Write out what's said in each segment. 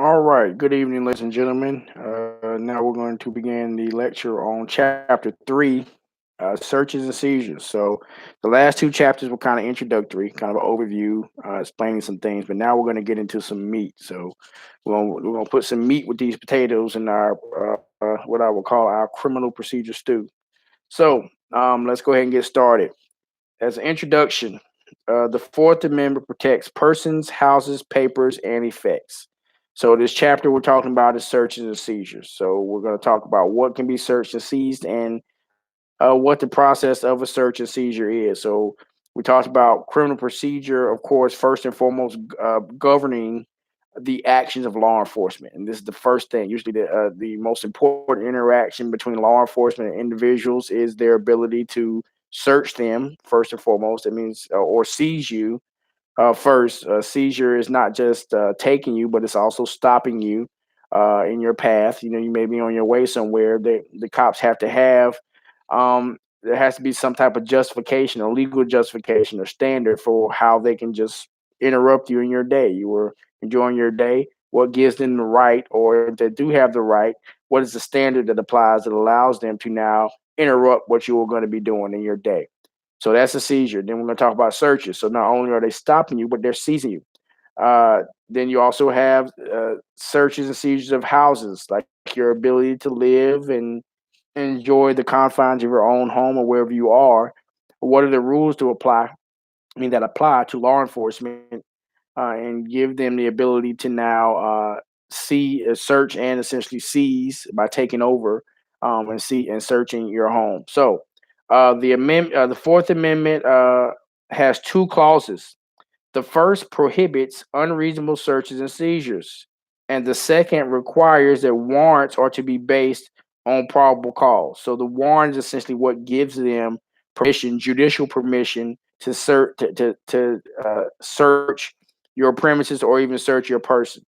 All right. Good evening, ladies and gentlemen. Now we're going to begin the lecture on chapter three, searches and seizures. So the last two chapters were kind of introductory, kind of an overview, explaining some things. But now we're going to get into some meat. So we're gonna put some meat with these potatoes in our what I would call our criminal procedure stew. So let's go ahead and get started. As an introduction, the Fourth Amendment protects persons, houses, papers, and effects. So, this chapter we're talking about is searches and seizures. So, we're going to talk about what can be searched and seized and what the process of a search and seizure is. So, we talked about criminal procedure, of course, first and foremost, governing the actions of law enforcement. And this is the first thing. Usually, the most important interaction between law enforcement and individuals is their ability to search them first and foremost. It means or seize you first. Seizure is not just taking you, but it's also stopping you in your path. You know, you may be on your way somewhere. The cops have to have there has to be some type of justification, or legal justification, or standard for how they can just interrupt you in your day. You were enjoying your day. What gives them the right, or if they do have the right, what is the standard that applies that allows them to now interrupt what you were going to be doing in your day? So that's a seizure. Then we're going to talk about searches. So not only are they stopping you, but they're seizing you. Then you also have searches and seizures of houses, like your ability to live and enjoy the confines of your own home or wherever you are. What are the rules to apply? I mean, that apply to law enforcement and give them the ability to now see, search, and essentially seize by taking over and see and searching your home. So the Fourth Amendment has two clauses. The first prohibits unreasonable searches and seizures, and the second requires that warrants are to be based on probable cause. So the warrant is essentially what gives them permission, judicial permission to search your premises or even search your person.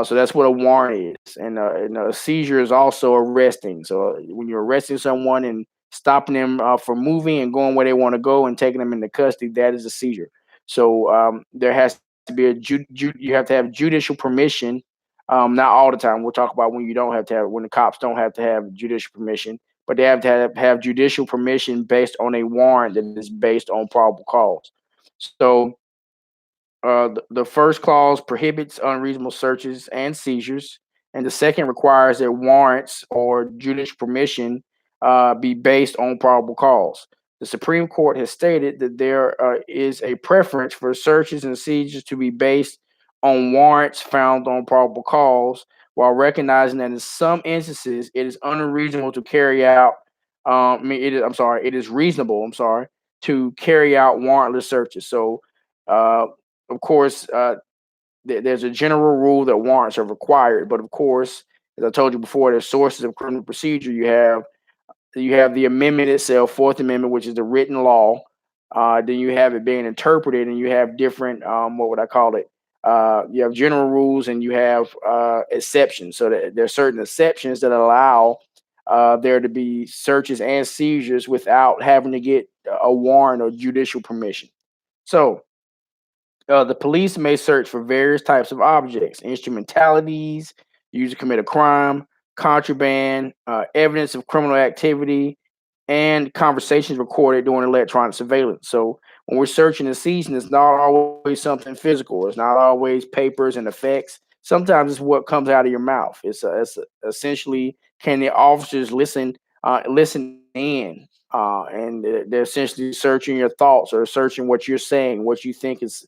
So that's what a warrant is, and a seizure is also arresting. So when you're arresting someone and stopping them from moving and going where they want to go and taking them into custody, that is a seizure. So there has to be you have to have judicial permission. Not all the time. We'll talk about when you don't have to have when the cops don't have to have judicial permission, but they have to have judicial permission based on a warrant that is based on probable cause. So the first clause prohibits unreasonable searches and seizures, and the second requires that warrants or judicial permission be based on probable cause. The Supreme Court has stated that there is a preference for searches and seizures to be based on warrants found on probable cause, while recognizing that in some instances it is unreasonable to carry out. I mean, it is. I'm sorry. It is reasonable. I'm sorry to carry out warrantless searches. So, uh, of course, there's a general rule that warrants are required, but of course, as I told you before, there's sources of criminal procedure. You have the amendment itself, Fourth Amendment, which is the written law. Then you have it being interpreted, and you have different what would I call it? You have general rules, and you have exceptions. So that there are certain exceptions that allow there to be searches and seizures without having to get a warrant or judicial permission. So the police may search for various types of objects, instrumentalities used to commit a crime, contraband, evidence of criminal activity, and conversations recorded during electronic surveillance. So when we're searching and seizing, it's not always something physical. It's not always papers and effects. Sometimes it's what comes out of your mouth. It's essentially can the officers listen in, and they're essentially searching your thoughts or searching what you're saying, what you think is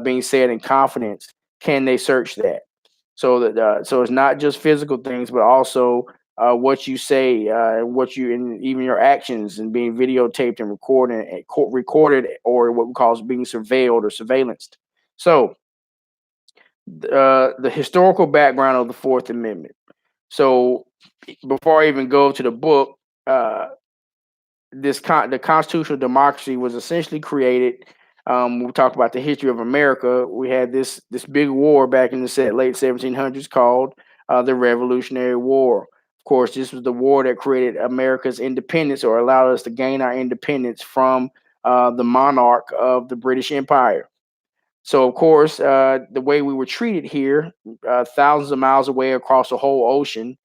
being said in confidence. Can they search that? So it's not just physical things, but also what you say, what you and even your actions and being videotaped and recorded, or what we call being surveilled or surveillanced. So the historical background of the Fourth Amendment. So before I even go to the book, uh, the constitutional democracy was essentially created. We talk about the history of America. We had this big war back in the late 1700s called the Revolutionary War. Of course, this was the war that created America's independence or allowed us to gain our independence from the monarch of the British Empire. So, of course, the way we were treated here, thousands of miles away across the whole ocean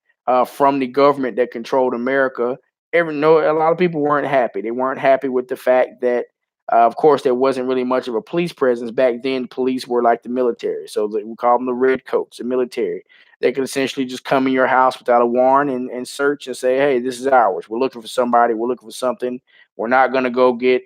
from the government that controlled America, a lot of people weren't happy. They weren't happy with the fact that, of course, there wasn't really much of a police presence back then. Police were like the military, so we call them the redcoats, the military. They could essentially just come in your house without a warrant and search and say, "Hey, this is ours. We're looking for somebody. We're looking for something. We're not going to go get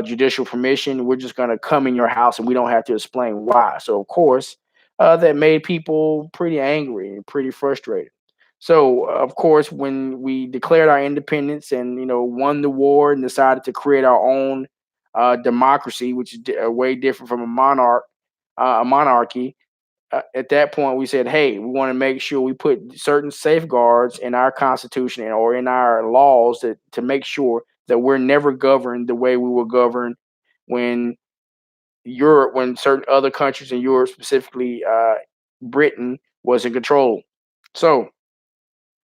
judicial permission. We're just going to come in your house and we don't have to explain why." So, of course, that made people pretty angry and pretty frustrated. So, of course, when we declared our independence and won the war and decided to create our own democracy, which is way different from a monarchy, at that point we said, hey, we want to make sure we put certain safeguards in our constitution or in our laws to make sure that we're never governed the way we were governed when when certain other countries in Europe, specifically Britain, was in control. So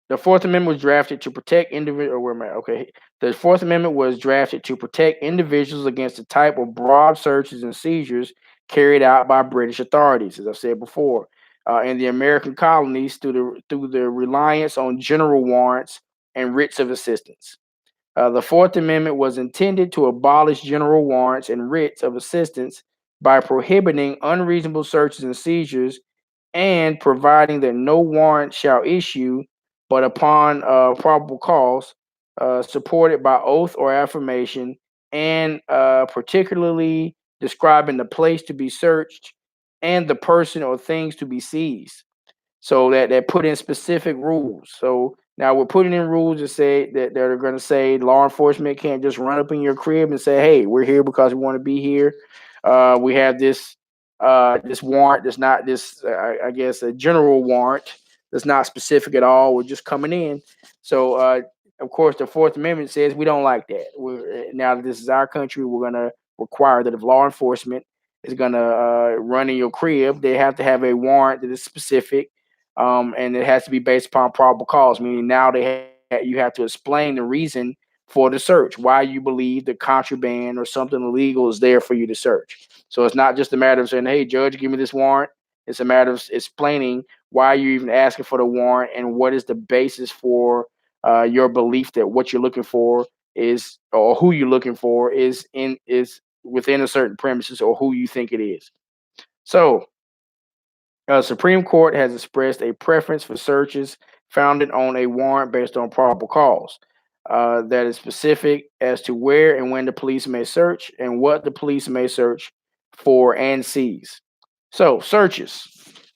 the Fourth Amendment was drafted to protect individual. Where am I? Okay, the Fourth Amendment was drafted to protect individuals against the type of broad searches and seizures carried out by British authorities, as I said before, in the American colonies through the reliance on general warrants and writs of assistance. The Fourth Amendment was intended to abolish general warrants and writs of assistance by prohibiting unreasonable searches and seizures and providing that no warrant shall issue but upon probable cause, supported by oath or affirmation, and particularly describing the place to be searched and the person or things to be seized. So that put in specific rules. So now we're putting in rules that say that are going to say law enforcement can't just run up in your crib and say, "Hey, we're here because we want to be here. We have this warrant that's not this, I guess, a general warrant that's not specific at all. We're just coming in." So of course, the Fourth Amendment says we don't like that. Now that this is our country, we're going to require that if law enforcement is going to run in your crib, they have to have a warrant that is specific, and it has to be based upon probable cause. Meaning now you have to explain the reason for the search, why you believe the contraband or something illegal is there for you to search. So it's not just a matter of saying, "Hey, judge, give me this warrant." It's a matter of explaining why you're even asking for the warrant and what is the basis for your belief that what you're looking for is, or who you're looking for is within a certain premises, or who you think it is. So Supreme Court has expressed a preference for searches founded on a warrant based on probable cause. That is specific as to where and when the police may search and what the police may search for and seize. So, searches.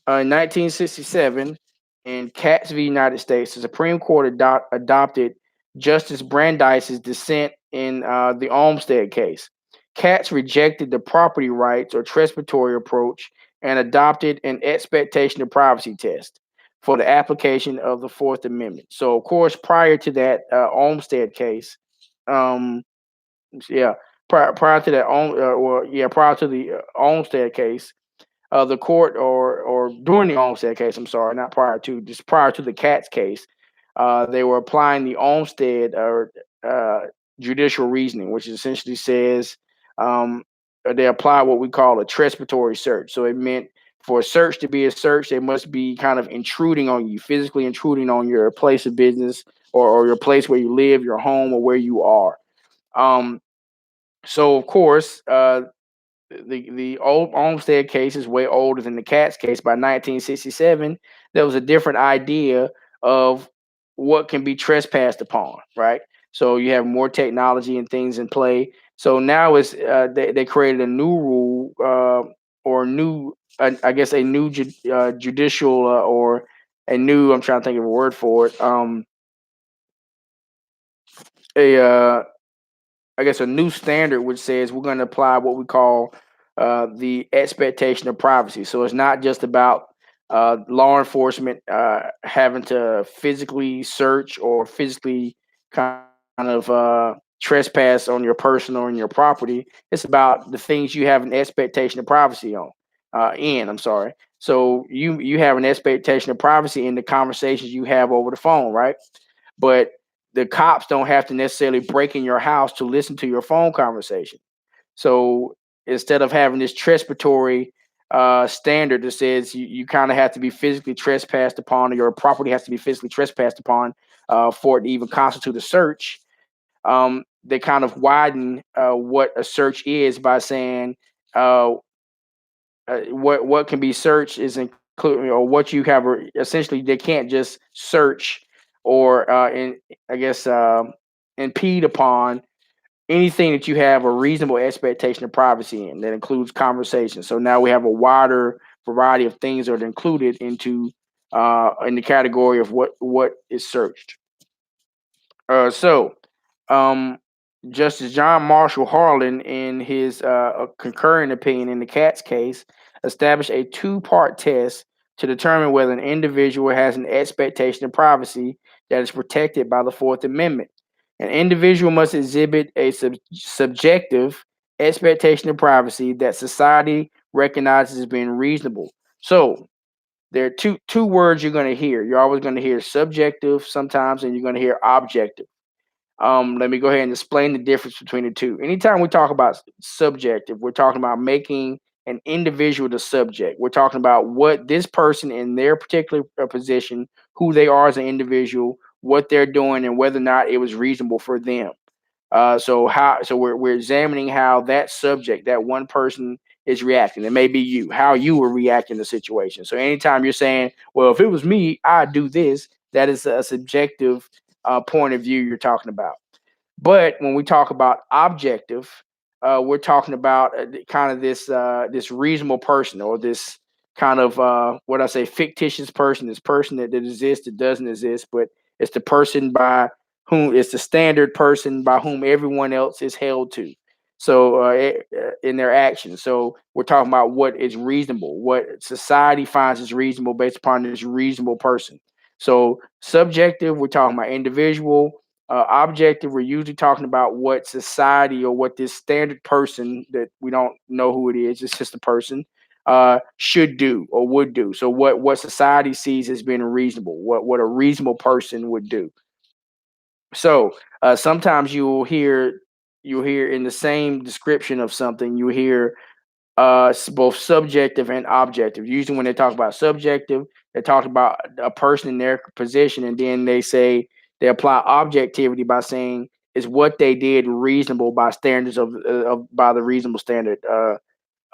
In 1967, in Katz v. United States, the Supreme Court adopted Justice Brandeis's dissent in the Olmstead case. Katz rejected the property rights or transitory approach and adopted an expectation of privacy test for the application of the Fourth Amendment. So, of course, prior to that Olmstead case, um, yeah, prior to that, prior to the Olmstead case, the court or during the Olmstead case, I'm sorry, not prior to, just prior to the Katz case, they were applying the Olmstead or judicial reasoning, which essentially says they apply what we call a transitory search. So it meant for a search to be a search, they must be kind of intruding on you, physically intruding on your place of business or your place where you live, your home, or where you are. Um, so of course, the old Olmstead case is way older than the Katz case. By 1967, there was a different idea of what can be trespassed upon, right? So you have more technology and things in play. So now they created a new rule or new, I guess, a new judicial or a new, I'm trying to think of a word for it. A I guess a new standard which says we're going to apply what we call the expectation of privacy. So it's not just about law enforcement having to physically search or physically kind of trespass on your person or on your property. It's about the things you have an expectation of privacy on. I'm sorry. So you have an expectation of privacy in the conversations you have over the phone, right? But the cops don't have to necessarily break in your house to listen to your phone conversation. So instead of having this trespassatory standard that says you kind of have to be physically trespassed upon, or your property has to be physically trespassed upon for it to even constitute a search. They kind of widen what a search is by saying uh, what can be searched is including, or what you have, essentially they can't just search or I guess impede upon anything that you have a reasonable expectation of privacy in. That includes conversation. So now we have a wider variety of things that are included into in the category of what is searched. So, um, Justice John Marshall Harlan, in his concurring opinion in the Katz case, established a two-part test to determine whether an individual has an expectation of privacy that is protected by the Fourth Amendment. An individual must exhibit a subjective expectation of privacy that society recognizes as being reasonable. So, there are two words you're going to hear. You're always going to hear subjective sometimes, and you're going to hear objective. Let me go ahead and explain the difference between the two. Anytime we talk about subjective, we're talking about making an individual the subject. We're talking about what this person in their particular position, who they are as an individual, what they're doing, and whether or not it was reasonable for them. So we're examining how that subject, that one person, is reacting. It may be you, how you were reacting to the situation. So anytime you're saying, well, if it was me, I'd do this, that is a subjective point of view you're talking about. But when we talk about objective, we're talking about kind of this reasonable person, or this kind of what I say, fictitious person, this person that exists, that doesn't exist, but it's the person by whom, it's the standard person by whom everyone else is held to. So in their actions, so we're talking about what is reasonable, what society finds is reasonable based upon this reasonable person. So subjective, we're talking about individual. Objective, we're usually talking about what society, or what this standard person that we don't know who it is, it's just a person, should do or would do. So what society sees as being reasonable, what a reasonable person would do. So sometimes you'll hear in the same description of something, you hear both subjective and objective. Usually when they talk about subjective, they talk about a person in their position, and then they apply objectivity by saying, is what they did reasonable by standards of by the reasonable standard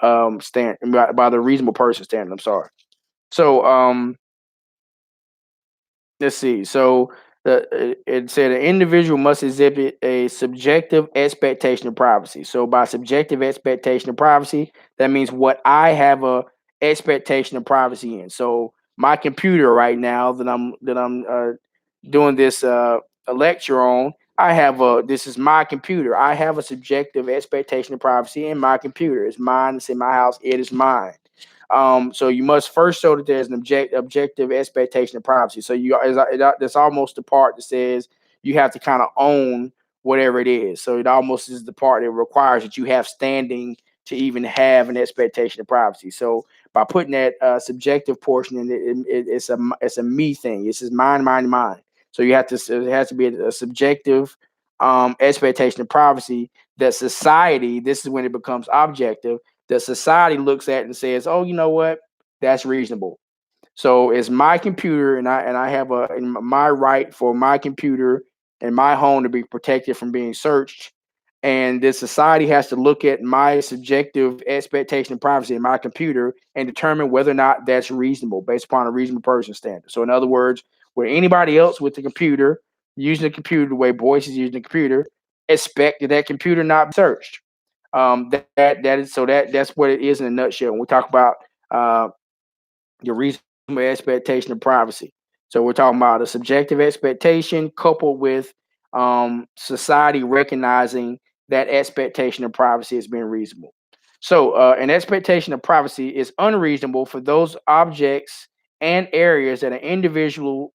by the reasonable person standard. I'm sorry. So let's see. So it said an individual must exhibit a subjective expectation of privacy. So by subjective expectation of privacy, that means what I have a expectation of privacy in. So my computer right now that I'm doing this a lecture on, I have a this is my computer. I have a subjective expectation of privacy in my computer. It's mine. It's in my house. It is mine. So you must first show that there's an objective expectation of privacy. So that's almost the part that says you have to kind of own whatever it is. So it almost is the part that requires that you have standing to even have an expectation of privacy. So by putting that subjective portion in it's a me thing. This is mine, mine, mine. So it has to be a subjective expectation of privacy that society. This is when it becomes objective, that society looks at and says, "Oh, you know what? That's reasonable." So it's my computer, and I have my right for my computer and my home to be protected from being searched. And this society has to look at my subjective expectation of privacy in my computer and determine whether or not that's reasonable based upon a reasonable person standard. So in other words, where anybody else with the computer, using the computer the way Boyce is using the computer, expect that computer not be searched. That is so that's what it is in a nutshell. When we talk about uh, your reasonable expectation of privacy. So we're talking about a subjective expectation coupled with society recognizing that expectation of privacy as being reasonable. So an expectation of privacy is unreasonable for those objects and areas that an individual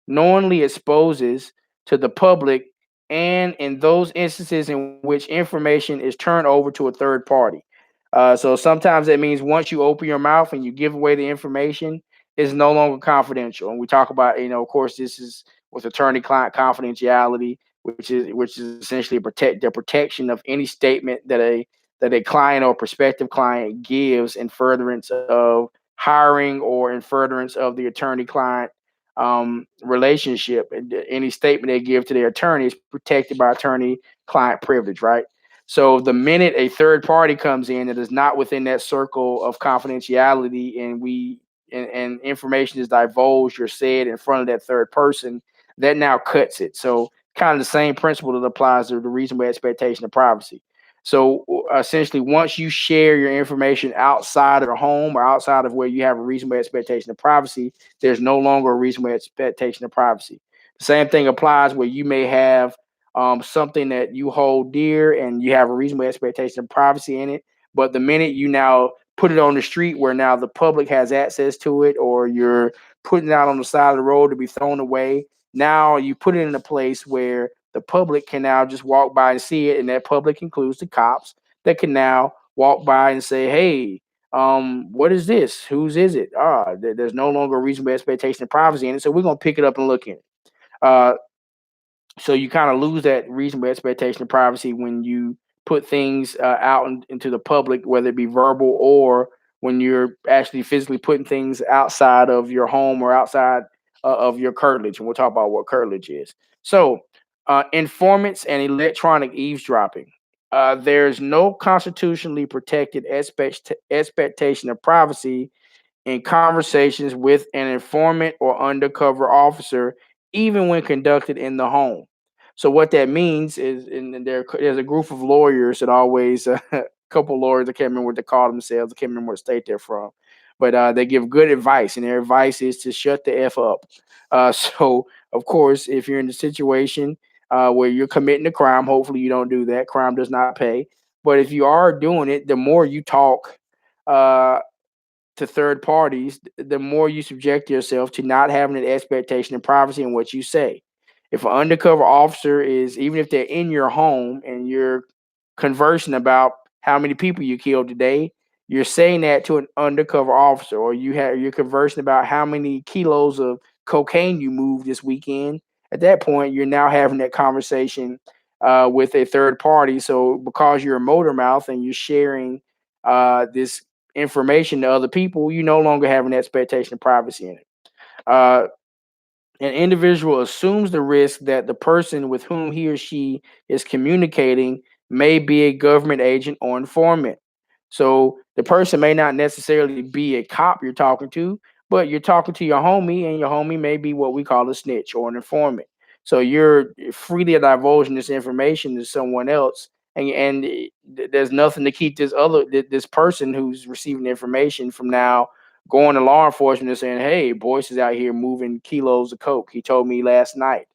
knowingly exposes to the public, and in those instances in which information is turned over to a third party. So sometimes that means once you open your mouth and you give away the information, it's no longer confidential. And we talk about, of course, this is with attorney-client confidentiality, which is essentially the protection of any statement that that a client or prospective client gives in furtherance of hiring or in furtherance of the attorney-client relationship. And any statement they give to their attorney is protected by attorney-client privilege, right? So the minute a third party comes in that is not within that circle of confidentiality, and information is divulged or said in front of that third person, that now cuts it. So kind of the same principle that applies to the reasonable expectation of privacy. So essentially, once you share your information outside of the home or outside of where you have a reasonable expectation of privacy, there's no longer a reasonable expectation of privacy. The same thing applies where you may have something that you hold dear and you have a reasonable expectation of privacy in it. But the minute you now put it on the street where now the public has access to it, or you're putting it out on the side of the road to be thrown away, now you put it in a place where the public can now just walk by and see it, and that public includes the cops that can now walk by and say, "Hey, what is this? Whose is it?" There's no longer a reasonable expectation of privacy in it, so we're gonna pick it up and look in it. Uh, so you kind of lose that reasonable expectation of privacy when you put things out into the public, whether it be verbal or when you're actually physically putting things outside of your home or outside of your curtilage. And we'll talk about what curtilage is. So, informants and electronic eavesdropping. There's no constitutionally protected expectation of privacy in conversations with an informant or undercover officer, even when conducted in the home. So what that means is, and there's a group of lawyers that always, a couple lawyers, I can't remember what they call themselves, I can't remember what state they're from, but they give good advice, and their advice is to shut the F up. So, of course, if you're in a situation where you're committing a crime, hopefully you don't do that. Crime does not pay. But if you are doing it, the more you talk, uh, to third parties, the more you subject yourself to not having an expectation of privacy in what you say. If an undercover officer is, even if they're in your home and you're conversing about how many people you killed today, you're saying that to an undercover officer, or you're conversing about how many kilos of cocaine you moved this weekend. At that point, you're now having that conversation with a third party. So because you're a motor mouth and you're sharing this information to other people, you no longer have an expectation of privacy in it. Uh, an individual assumes the risk that the person with whom he or she is communicating may be a government agent or informant. So the person may not necessarily be a cop you're talking to, but you're talking to your homie, and your homie may be what we call a snitch or an informant. So you're freely divulging this information to someone else, and there's nothing to keep this person who's receiving the information from now going to law enforcement and saying, "Hey, Boyce is out here moving kilos of coke. He told me last night."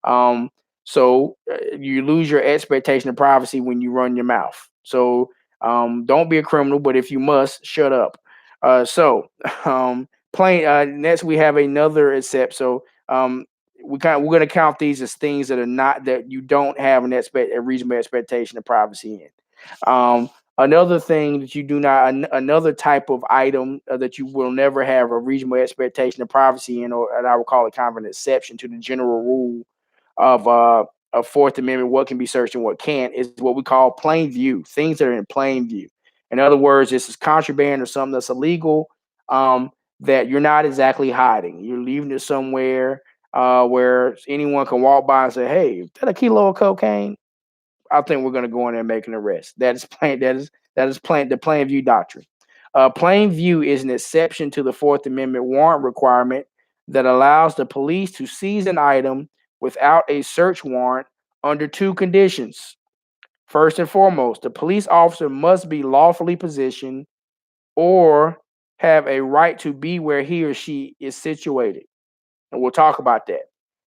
Um, so you lose your expectation of privacy when you run your mouth. So don't be a criminal, but if you must, shut up. So plain next we have another except. So we're gonna count these as things that are not, that you don't have a reasonable expectation of privacy in. Another thing that you do not, another type of item that you will never have a reasonable expectation of privacy in, or and I would call it kind of an exception to the general rule of Fourth Amendment, what can be searched and what can't, is what we call plain view, things that are in plain view. In other words, this is contraband or something that's illegal, that you're not exactly hiding. You're leaving it somewhere where anyone can walk by and say, "Hey, is that a kilo of cocaine?" I think we're going to go in there and make an arrest. That is plain. That is plain. The plain view doctrine. Plain view is an exception to the Fourth Amendment warrant requirement that allows the police to seize an item without a search warrant under two conditions. First and foremost, the police officer must be lawfully positioned or have a right to be where he or she is situated. And we'll talk about that.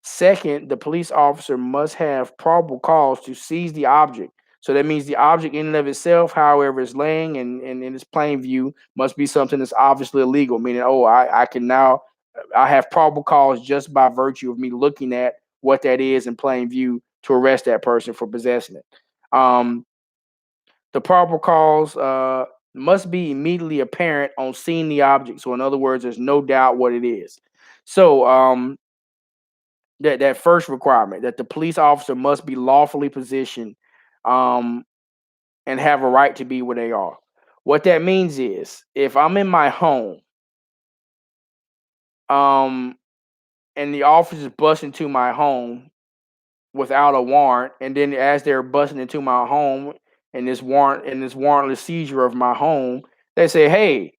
Second, the police officer must have probable cause to seize the object. So that means the object in and of itself, however, is laying and in its plain view, must be something that's obviously illegal, meaning, oh, I can now, I have probable cause just by virtue of me looking at what that is in plain view to arrest that person for possessing it. Um, the probable cause must be immediately apparent on seeing the object. So in other words, there's no doubt what it is. So that first requirement, that the police officer must be lawfully positioned, um, and have a right to be where they are. What that means is if I'm in my home, um, and the officers bust into my home without a warrant, and then as they're busting into my home and this warrantless seizure of my home, they say, "Hey,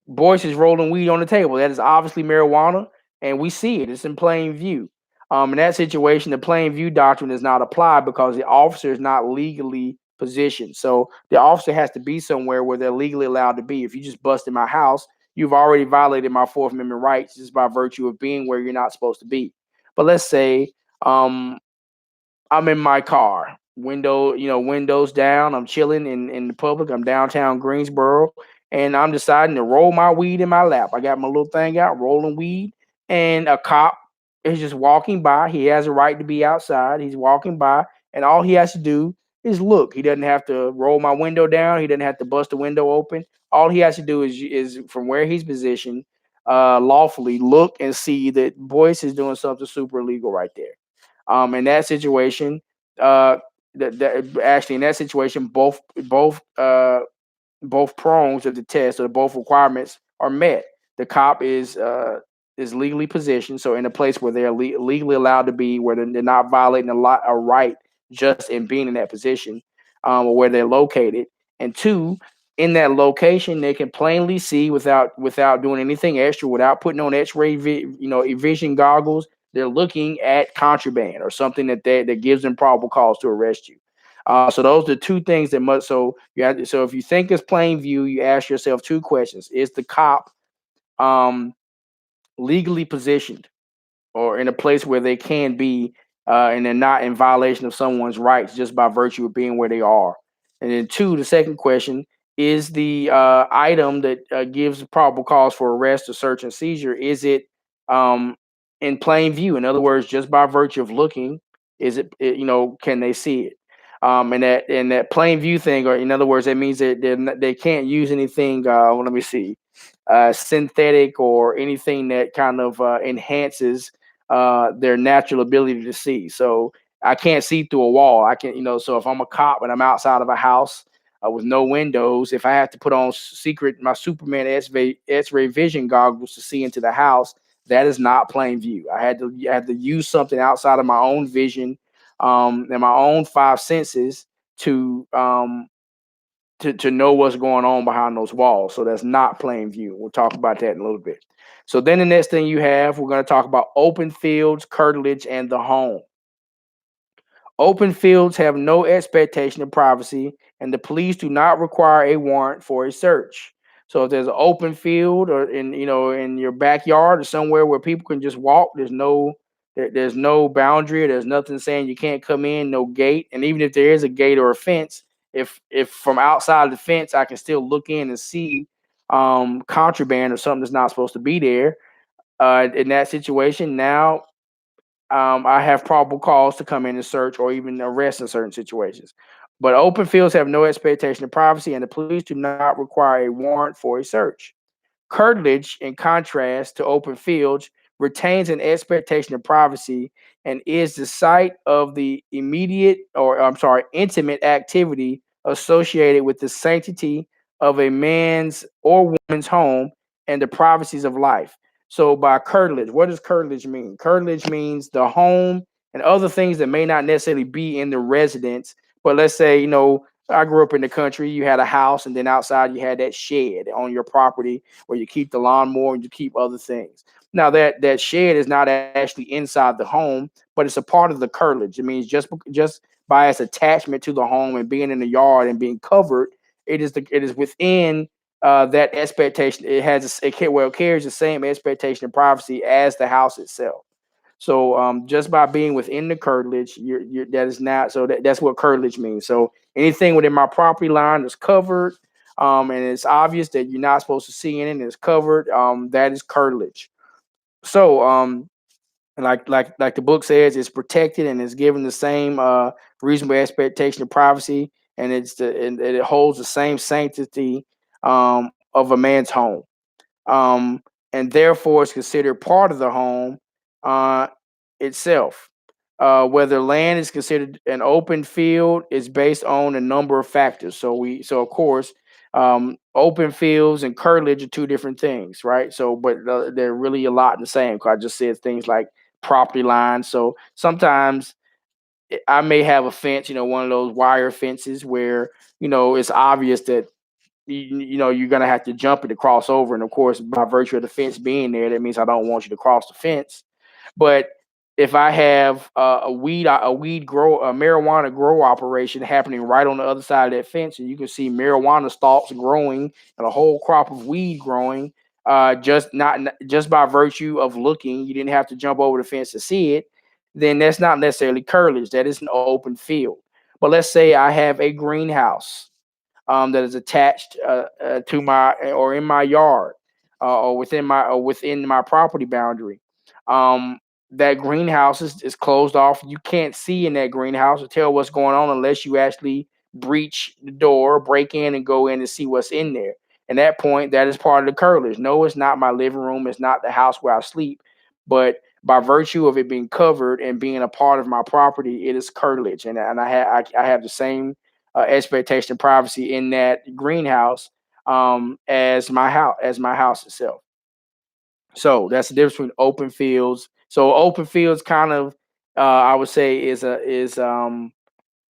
Boyce is rolling weed on the table. That is obviously marijuana, and we see it. It's in plain view." In that situation, the plain view doctrine is not applied because the officer is not legally positioned. So the officer has to be somewhere where they're legally allowed to be. If you just bust in my house, you've already violated my Fourth Amendment rights just by virtue of being where you're not supposed to be. But let's say um, I'm in my car, windows down. I'm chilling in the public. I'm downtown Greensboro, and I'm deciding to roll my weed in my lap. I got my little thing out, rolling weed, and a cop is just walking by. He has a right to be outside. He's walking by, and all he has to do is look. He doesn't have to roll my window down. He doesn't have to bust the window open. All he has to do is from where he's positioned, lawfully look and see that Boyce is doing something super illegal right there. In that situation, uh, actually in that situation, both prongs of the test or both requirements are met. The cop is legally positioned, so in a place where they're legally allowed to be, where they're not violating a right just in being in that position, or where they're located. And two, in that location, they can plainly see without doing anything extra, without putting on X-ray, vision goggles. They're looking at contraband or something that gives them probable cause to arrest you. So those are two things that must. So so if you think it's plain view, you ask yourself two questions: Is the cop um, legally positioned or in a place where they can be, and they're not in violation of someone's rights just by virtue of being where they are? And then two, the second question is the item that gives probable cause for arrest or search and seizure. Is it um, in plain view? In other words, just by virtue of looking, is can they see it? And that plain view thing, or in other words, that means that they can't use anything. Let me see, synthetic or anything that kind of enhances their natural ability to see. So I can't see through a wall. I can, so if I'm a cop and I'm outside of a house with no windows, if I have to put on my Superman X-ray vision goggles to see into the house, that is not plain view. I had to use something outside of my own vision, and my own five senses to know what's going on behind those walls. So that's not plain view. We'll talk about that in a little bit. So then the next thing we're going to talk about open fields, curtilage, and the home. Open fields have no expectation of privacy, and the police do not require a warrant for a search. So if there's an open field or in your backyard or somewhere where people can just walk, there's no boundary, there's nothing saying you can't come in, no gate. And even if there is a gate or a fence, if from outside the fence I can still look in and see contraband or something that's not supposed to be there, in that situation, now I have probable cause to come in and search or even arrest in certain situations. But open fields have no expectation of privacy, and the police do not require a warrant for a search. Curtilage, in contrast to open fields, retains an expectation of privacy and is the site of the intimate activity associated with the sanctity of a man's or woman's home and the privacies of life. So, by curtilage, what does curtilage mean? Curtilage means the home and other things that may not necessarily be in the residence. But let's say, I grew up in the country, you had a house, and then outside you had that shed on your property where you keep the lawnmower and you keep other things. Now that shed is not actually inside the home, but it's a part of the curtilage. It means just by its attachment to the home and being in the yard and being covered, it is within that expectation. It carries the same expectation of privacy as the house itself. So just by being within the curtilage, that is not so that's what curtilage means. So anything within my property line is covered, and it's obvious that you're not supposed to see in it, and it's covered. That is curtilage. So like the book says, it's protected and it's given the same reasonable expectation of privacy, and and it holds the same sanctity of a man's home, and therefore it's considered part of the home uh, itself. whether land is considered an open field is based on a number of factors. So of course, open fields and curtilage are two different things, right? So, but they're really a lot the same. 'Cause I just said things like property lines. So sometimes I may have a fence, one of those wire fences where it's obvious that you're gonna have to jump it to cross over, and of course, by virtue of the fence being there, that means I don't want you to cross the fence. But if I have a marijuana grow operation happening right on the other side of that fence, and you can see marijuana stalks growing and a whole crop of weed growing, just by virtue of looking, you didn't have to jump over the fence to see it. Then that's not necessarily curtilage. That is an open field. But let's say I have a greenhouse that is attached to my or in my yard or within my property boundary. Um, that greenhouse is closed off. You can't see in that greenhouse or tell what's going on unless you actually breach the door, break in, and go in and see what's in there. And that point, that is part of the curtilage. No, it's not my living room. It's not the house where I sleep. But by virtue of it being covered and being a part of my property, it is curtilage. And I have the same expectation of privacy in that greenhouse as my house itself. So that's the difference between open fields. So open fields kind of I would say is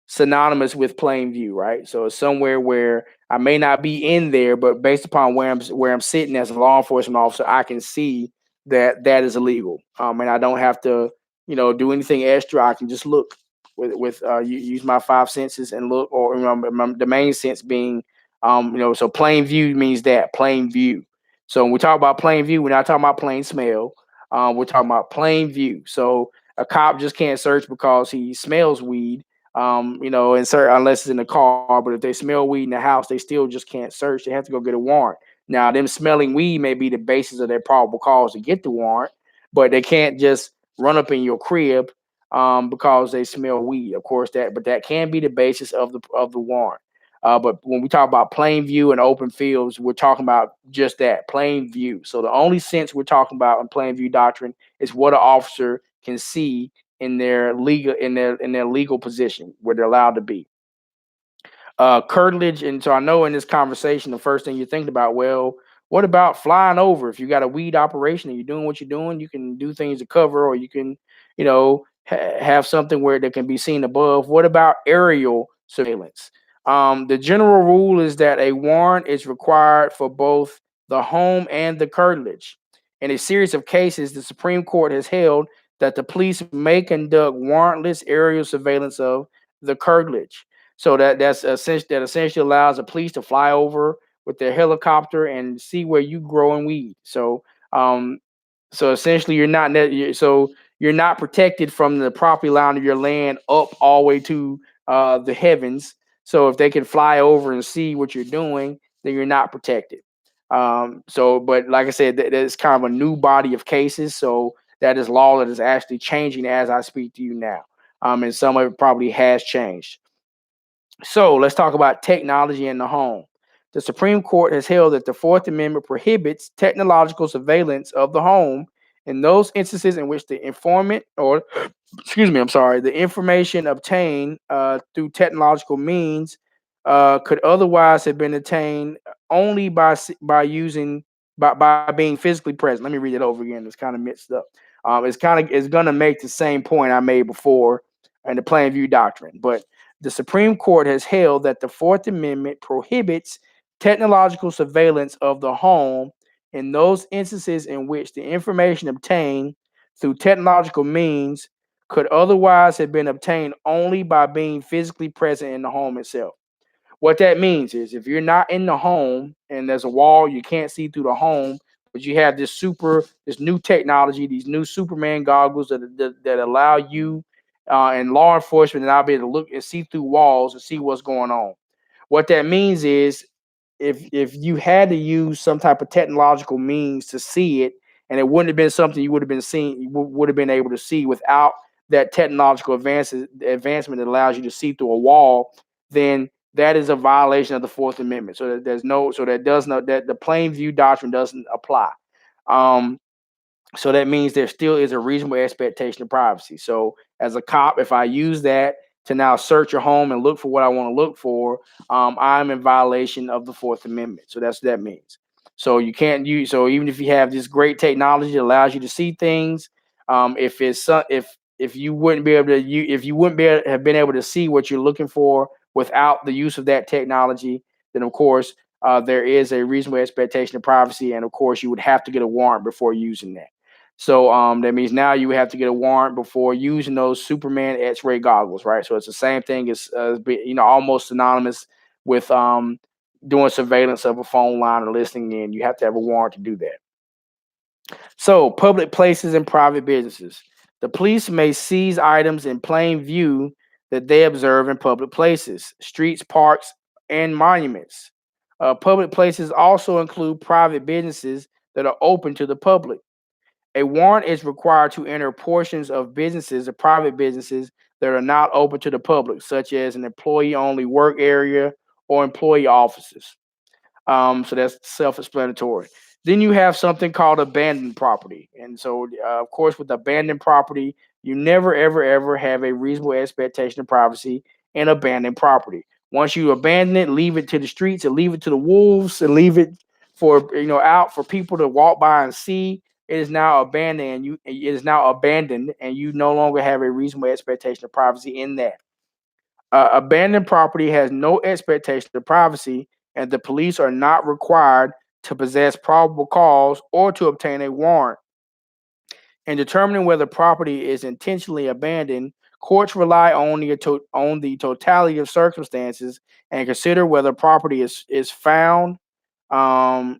synonymous with plain view, right? So it's somewhere where I may not be in there, but based upon where I'm sitting as a law enforcement officer, I can see that that is illegal, and I don't have to, do anything extra. I can just look use my five senses and look, or the main sense being, so plain view means that plain view. So when we talk about plain view, we're not talking about plain smell. We're talking about plain view. So a cop just can't search because he smells weed, and unless it's in the car. But if they smell weed in the house, they still just can't search. They have to go get a warrant. Now, them smelling weed may be the basis of their probable cause to get the warrant, but they can't just run up in your crib because they smell weed. Of course, that can be the basis of the warrant. But when we talk about plain view and open fields, we're talking about just that plain view. So the only sense we're talking about in plain view doctrine is what an officer can see in their legal position where they're allowed to be. Curtilage, and so I know in this conversation, the first thing you're thinking about, well, what about flying over? If you got a weed operation and you're doing what you're doing, you can do things to cover, or you can, have something where that can be seen above. What about aerial surveillance? The general rule is that a warrant is required for both the home and the curtilage. In a series of cases, the Supreme Court has held that the police may conduct warrantless aerial surveillance of the curtilage. So that essentially allows the police to fly over with their helicopter and see where you growing weed. Um, so essentially, you're not protected from the property line of your land up all the way to the heavens. So if they can fly over and see what you're doing, then you're not protected. But like I said, that's kind of a new body of cases. So that is law that is actually changing as I speak to you now. And some of it probably has changed. So let's talk about technology in the home. The Supreme Court has held that the Fourth Amendment prohibits technological surveillance of the home in those instances in which the informant or, excuse me, I'm sorry, the information obtained through technological means could otherwise have been attained only by being physically present. Let me read it over again. It's kind of mixed up. It's gonna make the same point I made before in the plain view doctrine, but the Supreme Court has held that the Fourth Amendment prohibits technological surveillance of the home in those instances in which the information obtained through technological means could otherwise have been obtained only by being physically present in the home itself. What that means is if you're not in the home and there's a wall, you can't see through the home, but you have this new technology, these new Superman goggles that allow you and law enforcement and I'll be able to look and see through walls and see what's going on. What that means is if you had to use some type of technological means to see it, and it wouldn't have been something you would have been seeing, you would have been able to see without that technological advancement that allows you to see through a wall, then that is a violation of the Fourth Amendment. So that the plain view doctrine doesn't apply. Um, So that means there still is a reasonable expectation of privacy. So as a cop, if I use that to now search your home and look for what I want to look for, I'm in violation of the Fourth Amendment. So that's what that means. So you can't use. So even if you have this great technology that allows you to see things, if you wouldn't be able to if you wouldn't have been able to see what you're looking for without the use of that technology, then of course there is a reasonable expectation of privacy, and of course you would have to get a warrant before using that. So that means now you would have to get a warrant before using those Superman X-ray goggles, right? So it's the same thing as almost synonymous with doing surveillance of a phone line or listening in. You have to have a warrant to do that. So public places and private businesses. The police may seize items in plain view that they observe in public places, streets, parks, and monuments. Public places also include private businesses that are open to the public. A warrant is required to enter portions of businesses or private businesses that are not open to the public, such as an employee only work area or employee offices. So that's self-explanatory. Then you have something called abandoned property, and so of course, with abandoned property, you never, ever, ever have a reasonable expectation of privacy in abandoned property. Once you abandon it, leave it to the streets, and leave it to the wolves, and leave it for out for people to walk by and see. It is now abandoned, and you no longer have a reasonable expectation of privacy in that. Abandoned property has no expectation of privacy, and the police are not required to possess probable cause or to obtain a warrant. In determining whether property is intentionally abandoned, courts rely on the totality of circumstances and consider whether property is found, um,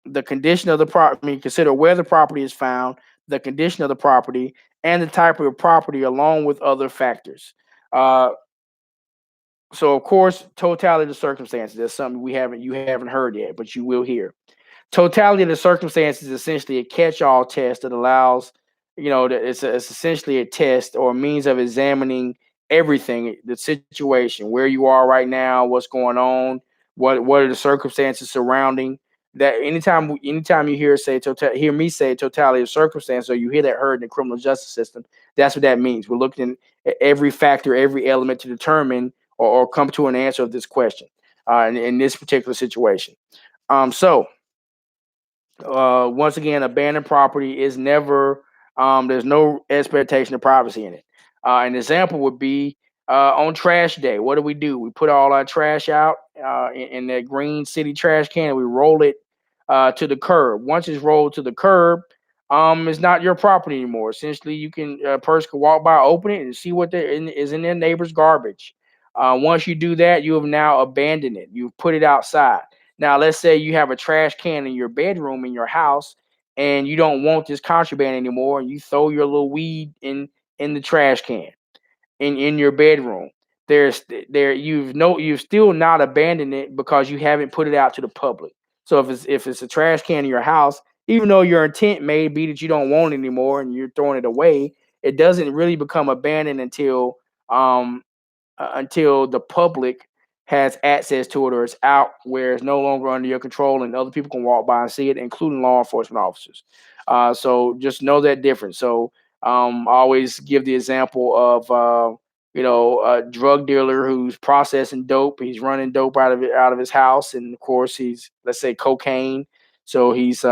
the condition of the property. I mean, consider where the property is found, the condition of the property, and the type of property, along with other factors. Uh, so of course, totality of circumstances. That's something you haven't heard yet, but you will hear. Totality of the circumstances is essentially a catch-all test that allows, that it's essentially a test or a means of examining everything, the situation, where you are right now, what's going on, what are the circumstances surrounding that. Anytime you hear me say totality of circumstance, or you hear that heard in the criminal justice system, that's what that means. We're looking at every factor, every element to determine or come to an answer of this question in this particular situation. So once again, abandoned property is never, there's no expectation of privacy in it. An example would be on trash day. What do? We put all our trash out in that green city trash can, and we roll it to the curb. Once it's rolled to the curb, it's not your property anymore. Essentially, a person can walk by, open it, and see what is in their neighbor's garbage. Once you do that, you have now abandoned it. You've put it outside. Now, let's say you have a trash can in your bedroom in your house, and you don't want this contraband anymore, and you throw your little weed in the trash can in your bedroom. There's there you've still not abandoned it because you haven't put it out to the public. So if it's a trash can in your house, even though your intent may be that you don't want it anymore and you're throwing it away, it doesn't really become abandoned um until the public has access to it, or it's out where it's no longer under your control and other people can walk by and see it, including law enforcement officers. So just know that difference. So I always give the example of a drug dealer who's processing dope. He's running dope out of his house, and of course he's, let's say, cocaine. So he's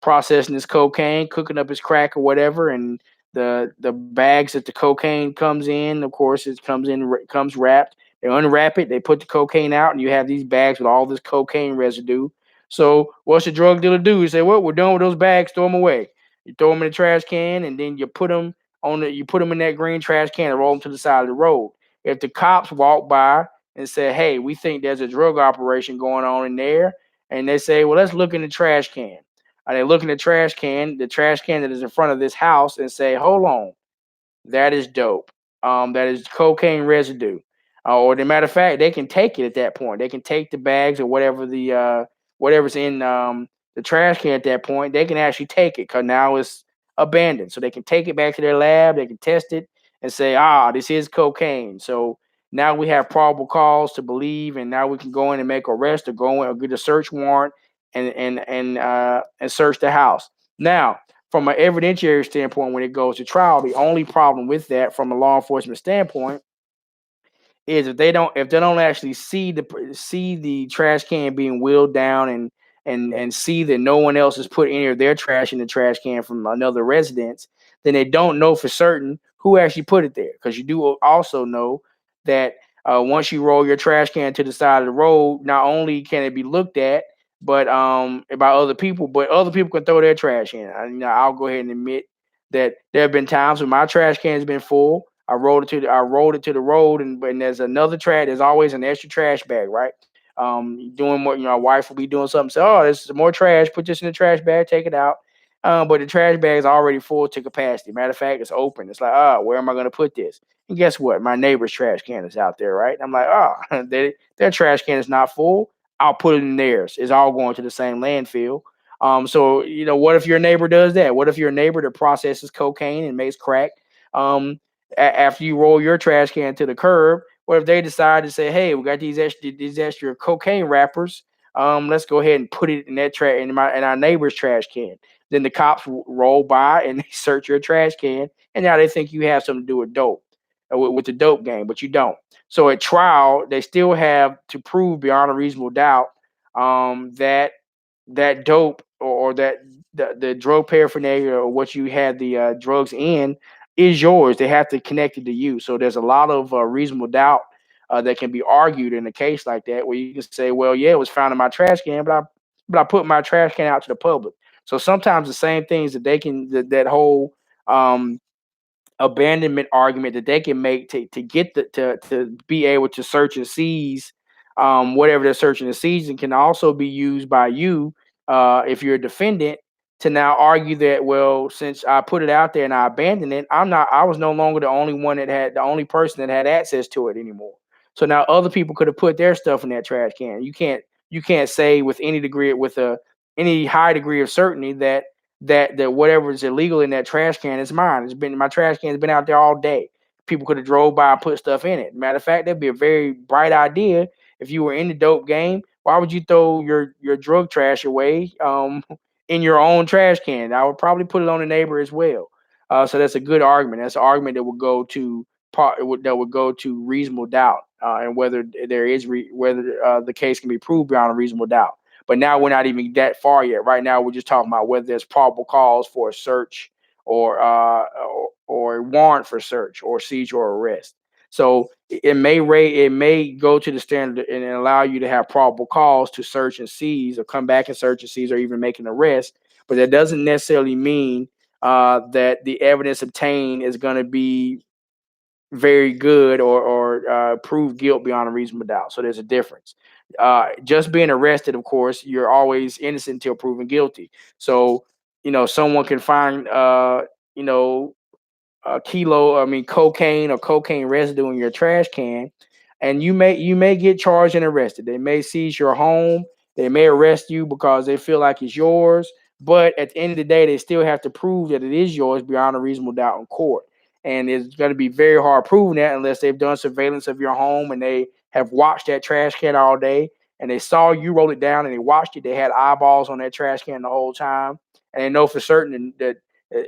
processing his cocaine, cooking up his crack or whatever, and the bags that the cocaine comes in, of course, comes wrapped. They unwrap it, they put the cocaine out, and you have these bags with all this cocaine residue. So what's the drug dealer do? He say, "Well, we're done with those bags. Throw them away." You throw them in the trash can, and then you put them in that green trash can and roll them to the side of the road. If the cops walk by and say, "Hey, we think there's a drug operation going on in there," and they say, "Well, let's look in the trash can." They look in the trash can that is in front of this house, and say, "Hold on, that is dope. That is cocaine residue." Or, the matter of fact, they can take it at that point. They can take the bags or whatever's in the trash can at that point. They can actually take it because now it's abandoned. So they can take it back to their lab. They can test it and say, this is cocaine. So now we have probable cause to believe, and now we can go in and make arrest, or go in or get a search warrant and search the house. Now, from an evidentiary standpoint, when it goes to trial, the only problem with that from a law enforcement standpoint is if they don't actually see the trash can being wheeled down and see that no one else has put any of their trash in the trash can from another residence, then they don't know for certain who actually put it there. Because you do also know that once you roll your trash can to the side of the road, not only can it be looked at, but by other people, but other people can throw their trash in. I'll go ahead and admit that there have been times when my trash can has been full. I rolled it to the road, and there's another trash. There's always an extra trash bag, right? Doing what my wife will be doing something. Say, oh, this is more trash. Put this in the trash bag. Take it out. But the trash bag is already full to capacity. Matter of fact, it's open. It's like, where am I going to put this? And guess what? My neighbor's trash can is out there, right? I'm like, their trash can is not full. I'll put it in theirs. It's all going to the same landfill. So what if your neighbor does that? What if your neighbor that processes cocaine and makes crack? Um, After you roll your trash can to the curb, what if they decide to say, "Hey, we got these extra cocaine wrappers. Let's go ahead and put it in that trash in our neighbor's trash can." Then the cops roll by and they search your trash can, and now they think you have something to do with dope, with the dope game, but you don't. So at trial, they still have to prove beyond a reasonable doubt that that dope or that the drug paraphernalia or what you had the drugs in is yours. They have to connect it to you. So there's a lot of reasonable doubt that can be argued in a case like that, where you can say, well, yeah, it was found in my trash can, but I put my trash can out to the public. So sometimes the same things that they can that whole um, abandonment argument that they can make to get to be able to search and seize whatever they're searching and seizing can also be used by you if you're a defendant to now argue that, well, since I put it out there and I abandoned it, I was no longer the only person that had access to it anymore. So now other people could have put their stuff in that trash can. You can't say with any high degree of certainty that whatever is illegal in that trash can is mine. My trash can has been out there all day. People could have drove by and put stuff in it. Matter of fact, that'd be a very bright idea if you were in the dope game. Why would you throw your drug trash away in your own trash can? I would probably put it on the neighbor as well. So that's a good argument. That's an argument that would go to reasonable doubt and whether the case can be proved beyond a reasonable doubt. But now we're not even that far yet. Right now, we're just talking about whether there's probable cause for a search or a warrant for search or seizure or arrest. So it may go to the standard and allow you to have probable cause to search and seize, or come back and search and seize, or even make an arrest. But that doesn't necessarily mean that the evidence obtained is going to be very good or prove guilt beyond a reasonable doubt. So there's a difference. Just being arrested, of course, you're always innocent until proven guilty. So someone can find you know cocaine or cocaine residue in your trash can, and you may get charged and arrested. They may seize your home. They may arrest you because they feel like it's yours. But at the end of the day, they still have to prove that it is yours beyond a reasonable doubt in court. And it's going to be very hard proving that unless they've done surveillance of your home and they have watched that trash can all day and they saw you roll it down and they watched it. They had eyeballs on that trash can the whole time, and they know for certain that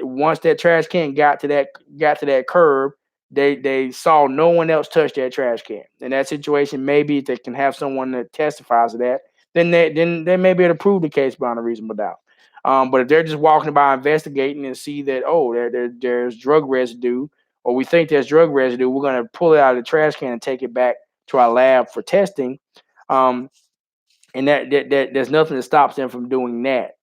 once that trash can got to that curb, they saw no one else touch that trash can. In that situation, maybe if they can have someone that testifies to that, then they may be able to prove the case beyond a reasonable doubt. But if they're just walking by investigating and see that, oh, there's drug residue, or we think there's drug residue, we're going to pull it out of the trash can and take it back to our lab for testing. Um, and that there's nothing that stops them from doing that.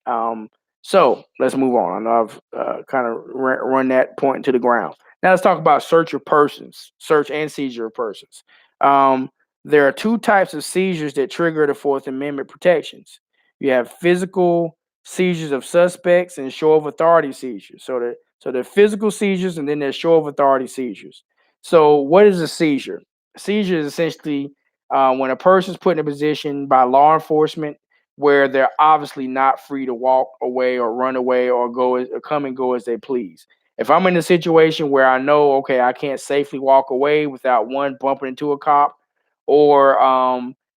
So let's move on. I know I've kind of run that point into the ground. Now let's talk about search and seizure of persons. Um, there are two types of seizures that trigger the Fourth Amendment protections. You have physical seizures of suspects and show of authority seizures. So the physical seizures, and then there's show of authority seizures. So what is a seizure? A seizure is essentially when a person's put in a position by law enforcement where they're obviously not free to walk away or run away or come and go as they please. If I'm in a situation where I know, okay, I can't safely walk away without one bumping into a cop, or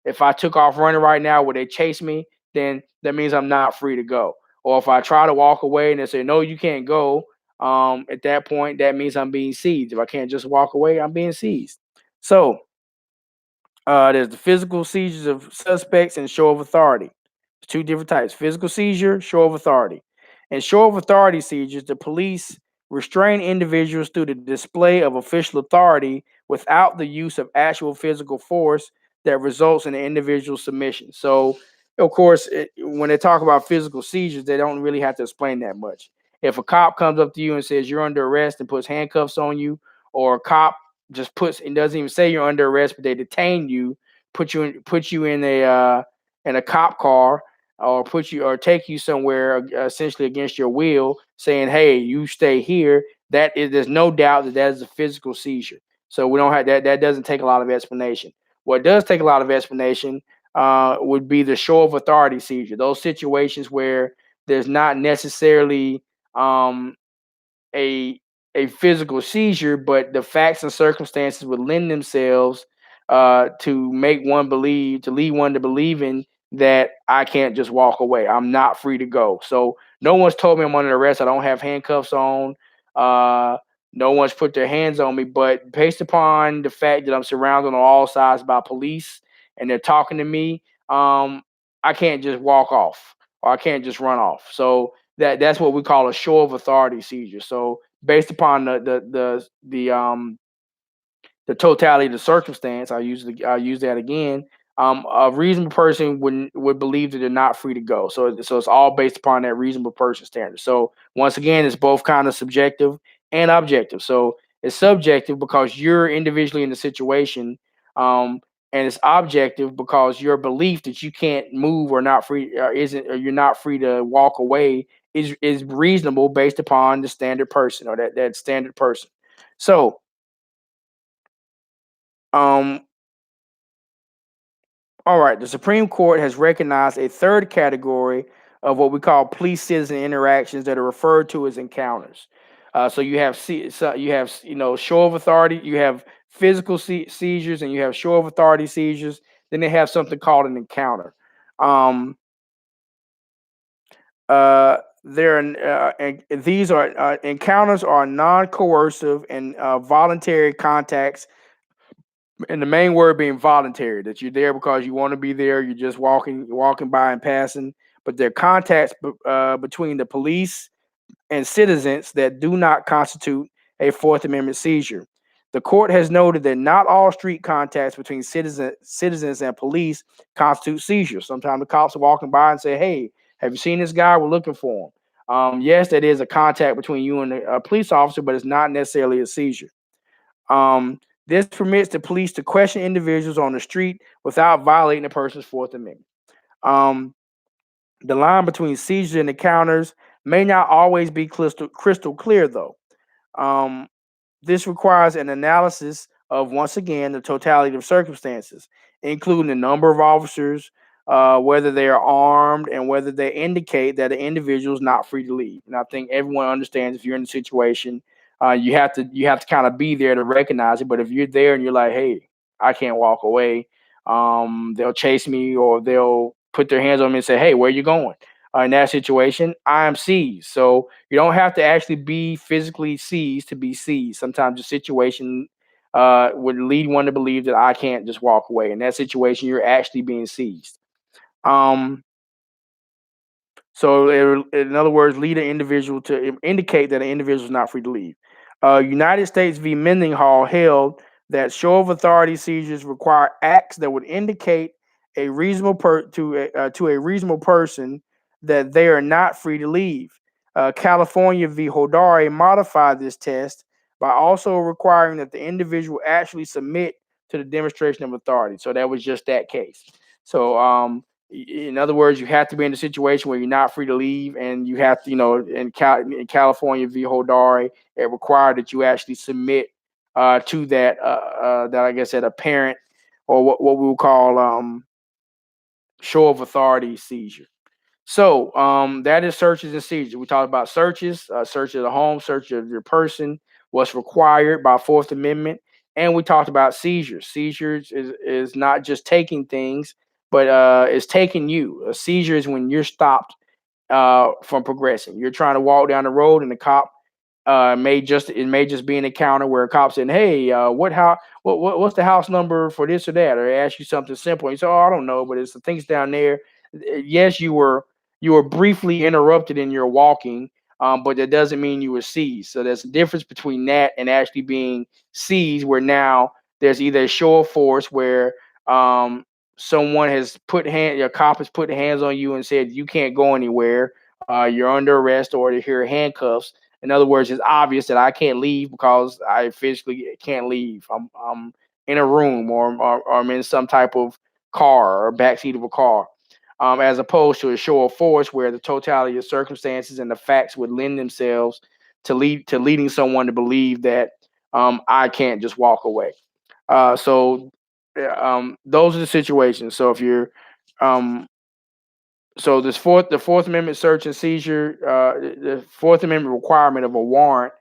if I took off running right now, would they chase me? Then that means I'm not free to go. or if I try to walk away and they say no, you can't go, at that point that means I'm being seized. If I can't just walk away, I'm being seized. So there's the physical seizures of suspects and show of authority. Two different types: physical seizure, show of authority. And show of authority seizures, the police restrain individuals through the display of official authority without the use of actual physical force that results in the individual's submission. So, of course, when they talk about physical seizures, they don't really have to explain that much. If a cop comes up to you and says you're under arrest and puts handcuffs on you, or a cop just puts and doesn't even say you're under arrest, but they detain you, put you in a cop car, or put you or take you somewhere essentially against your will, saying, "Hey, you stay here." That is, there's no doubt that that is a physical seizure. So we don't have that. That doesn't take a lot of explanation. What does take a lot of explanation would be the show of authority seizure. Those situations where there's not necessarily um, a a physical seizure, but the facts and circumstances would lend themselves to make one believe, to lead one to believing that I can't just walk away. I'm not free to go. So no one's told me I'm under arrest. I don't have handcuffs on. Uh, no one's put their hands on me, but based upon the fact that I'm surrounded on all sides by police and they're talking to me, I can't just walk off or I can't just run off. So that's what we call a show of authority seizure. So based upon the totality of the circumstance, I use that again. A reasonable person would believe that they're not free to go. So it's all based upon that reasonable person standard. So once again, it's both kind of subjective and objective. So it's subjective because you're individually in the situation, um, and it's objective because your belief that you can't move or not free or isn't or you're not free to walk away is reasonable based upon the standard person or that standard person. So um all right, the Supreme Court has recognized a third category of what we call police citizen interactions that are referred to as encounters. So you have show of authority, you have physical seizures, and you have show of authority seizures. Then they have something called an encounter. Um, and these are encounters are non-coercive and voluntary contacts, and the main word being voluntary, that you're there because you want to be there, you're just walking by and passing, but they're contacts between the police and citizens that do not constitute a Fourth Amendment seizure. The court has noted that not all street contacts between citizens and police constitute seizures. Sometimes the cops are walking by and say, "Hey, have you seen this guy? We're looking for him." Yes, that is a contact between you and a police officer, but it's not necessarily a seizure. This permits the police to question individuals on the street without violating a person's Fourth Amendment. Um, the line between seizures and encounters may not always be crystal clear, though. Um, this requires an analysis of, once again, the totality of circumstances, including the number of officers, whether they are armed, and whether they indicate that the individual is not free to leave. And I think everyone understands if you're in a situation, you have to kind of be there to recognize it. But if you're there and you're like, "Hey, I can't walk away," they'll chase me or they'll put their hands on me and say, "Hey, where are you going?" In that situation, I am seized. So you don't have to actually be physically seized to be seized. Sometimes the situation would lead one to believe that I can't just walk away. In that situation, you're actually being seized. Um, in other words, lead an individual to indicate that an individual is not free to leave. United States v. Mendenhall held that show of authority seizures require acts that would indicate a reasonable to a reasonable person that they are not free to leave. California v. Hodari modified this test by also requiring that the individual actually submit to the demonstration of authority. So that was just that case. So in other words, you have to be in a situation where you're not free to leave, and you have to, in California v. Hodari, it required that you actually submit to that I guess that apparent or what we would call show of authority seizure. So that is searches and seizures. We talked about searches, search of the home, search of your person, what's required by Fourth Amendment, and we talked about seizures. Seizures is not just taking things, but it's taking you. A seizure is when you're stopped from progressing. You're trying to walk down the road, and the cop it may just be an encounter where a cop said, "Hey, what's the house number for this or that?" Or they ask you something simple. And you say, "Oh, I don't know, but it's the things down there." Yes, you were briefly interrupted in your walking, but that doesn't mean you were seized. So there's a difference between that and actually being seized, where now there's either a show of force where um, a cop has put hands on you and said you can't go anywhere. You're under arrest, or to hear handcuffs. In other words, it's obvious that I can't leave because I physically can't leave. I'm in a room, or I'm in some type of car or backseat of a car, as opposed to a show of force where the totality of circumstances and the facts would lend themselves to leading someone to believe that I can't just walk away. Those are the situations. So if you're um, so the Fourth Amendment search and seizure, the Fourth Amendment requirement of a warrant,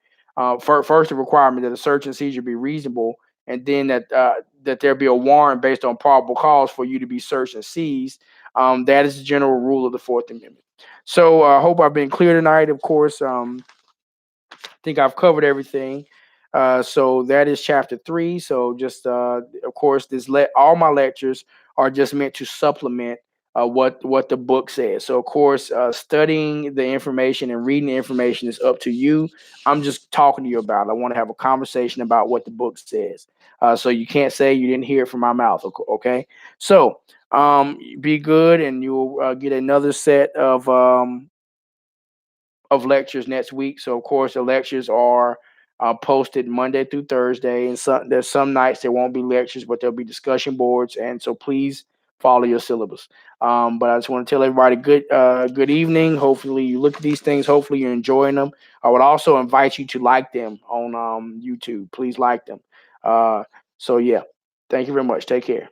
first the requirement that a search and seizure be reasonable, and then that there be a warrant based on probable cause for you to be searched and seized. That is the general rule of the Fourth Amendment. So I hope I've been clear tonight. Of course, think I've covered everything. So that is chapter 3. So just of course, all my lectures are just meant to supplement what the book says. So of course, studying the information and reading the information is up to you. I'm just talking to you about it. I want to have a conversation about what the book says. So you can't say you didn't hear it from my mouth. Okay. So be good, and you'll get another set of lectures next week. So of course the lectures are posted Monday through Thursday, and there's some nights there won't be lectures, but there'll be discussion boards. And so please follow your syllabus. But I just want to tell everybody good evening. Hopefully you look at these things. Hopefully you're enjoying them. I would also invite you to like them on YouTube. Please like them. So yeah, thank you very much. Take care.